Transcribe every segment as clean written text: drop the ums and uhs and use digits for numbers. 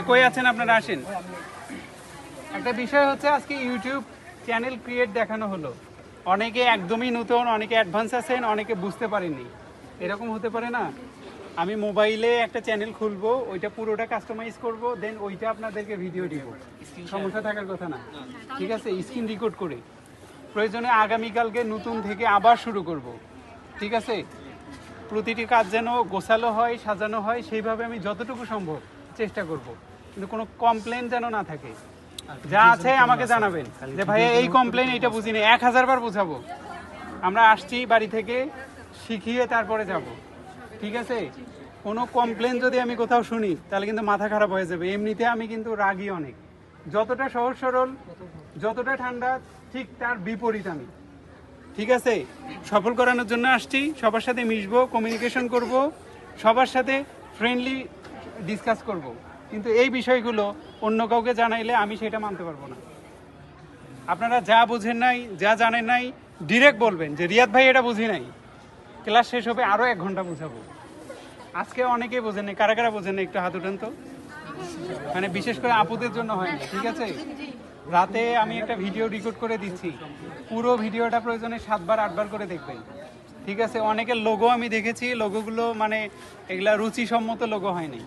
কই আছেন আপনারা, আসেন। একটা বিষয় হচ্ছে আজকে ইউটিউব চ্যানেল ক্রিয়েট দেখানো হলো। অনেকে একদমই নতুন, অনেকে অ্যাডভান্স আছেন, অনেকে বুঝতে পারেননি। এরকম হতে পারে না, আমি মোবাইলে একটা চ্যানেল খুলবো, ওইটা পুরোটা কাস্টমাইজ করব, দেন ওইটা আপনাদেরকে ভিডিও দিব, সমস্যা থাকার কথা না। ঠিক আছে, স্ক্রিন রেকর্ড করে প্রয়োজনে আগামীকালকে নতুন থেকে আবার শুরু করব। ঠিক আছে, প্রতিটি কাজ যেন গোছালো হয়, সাজানো হয়, সেইভাবে আমি যতটুকু সম্ভব চেষ্টা করব। কিন্তু কোনো কমপ্লেন যেন না থাকে। যা আছে আমাকে জানাবেন যে ভাইয়া এই কমপ্লেন, এইটা বুঝিনি, 1000 বার বোঝাবো। আমরা আসছি বাড়ি থেকে, শিখিয়ে তারপরে যাব। ঠিক আছে, কোনো কমপ্লেন যদি আমি কোথাও শুনি তাহলে কিন্তু মাথা খারাপ হয়ে যাবে। এমনিতে আমি কিন্তু রাগী অনেক, যতটা সহজ সরল, যতটা ঠান্ডা, ঠিক তার বিপরীত আমি। ঠিক আছে, সফল করানোর জন্য আসছি, সবার সাথে মিশবো, কমিউনিকেশন করব, সবার সাথে ফ্রেন্ডলি ডিসকাস করব। কিন্তু এই বিষয়গুলো অন্য কাউকে জানাইলে আমি সেটা মানতে পারবো না। আপনারা যা বুঝেন নাই, যা জানেন নাই, ডিরেক্ট বলবেন যে রিয়াদ ভাই এটা বুঝি নাই। ক্লাস শেষ হবে, আরও 1 ঘন্টা বুঝাবো। আজকে অনেকেই বোঝেন নাই, কারা কারা বোঝেন না একটু হাত উঠান তো। মানে বিশেষ করে আপুদের জন্য হয় না। ঠিক আছে, রাতে আমি একটা ভিডিও রেকর্ড করে দিচ্ছি, পুরো ভিডিওটা প্রয়োজনে 7 বার 8 বার করে দেখবেন। ঠিক আছে, অনেকের লোগো আমি দেখেছি, লোগোগুলো মানে এগুলা রুচিসম্মত লোগো হয়নি।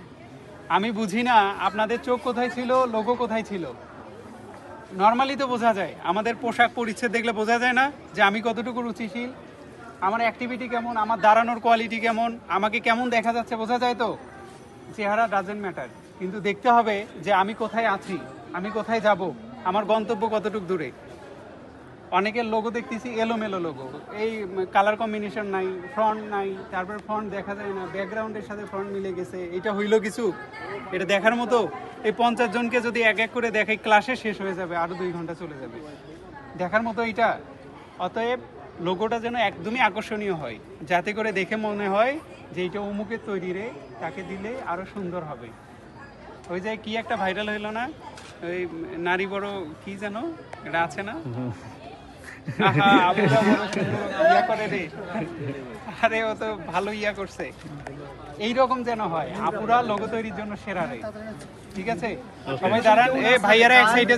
আমি বুঝি না আপনাদের চোখ কোথায় ছিল, লোগো কোথায় ছিল। নর্মালি তো বোঝা যায়, আমাদের পোশাক পরিচ্ছদ দেখলে বোঝা যায় না যে আমি কতটুকু রুচিশীল, আমার অ্যাক্টিভিটি কেমন, আমার দাঁড়ানোর কোয়ালিটি কেমন, আমাকে কেমন দেখা যাচ্ছে, বোঝা যায় তো। চেহারা ডাজেন্ট ম্যাটার, কিন্তু দেখতে হবে যে আমি কোথায় আছি, আমি কোথায় যাব, আমার গন্তব্য কতটুকু দূরে। অনেকের লোগো দেখতেছি এলোমেলো লোগো, এই কালার কম্বিনেশন নাই, ফ্রন্ট নাই, তারপর ফ্রন্ট দেখা যায় না, ব্যাকগ্রাউন্ডের সাথে ফ্রন্ট মিলে গেছে। এটা হইলো কিছু? এটা দেখার মতো? এই 50 জনকে যদি এক এক করে দেখাই, ক্লাসে শেষ হয়ে যাবে, আরও 2 ঘন্টা চলে যাবে। দেখার মতো এইটা? অতএব লোগোটা যেন একদমই আকর্ষণীয় হয়, যাতে করে দেখে মনে হয় যে এইটা অমুকের তৈরি রে, তাকে দিলে আরও সুন্দর হবে। ওই যে কি একটা ভাইরাল হইলো না, ওই নারী বড় কি যেন এটা আছে না, ইয়া করে রে, আরে ও তো ভালো ইয়া করছে। এইরকম যেন হয়, আপুরা লোগো তৈরির জন্য সেরা রে। ঠিক আছে, সবাই দাঁড়ান, এ ভাইয়ারা এক সাইডে।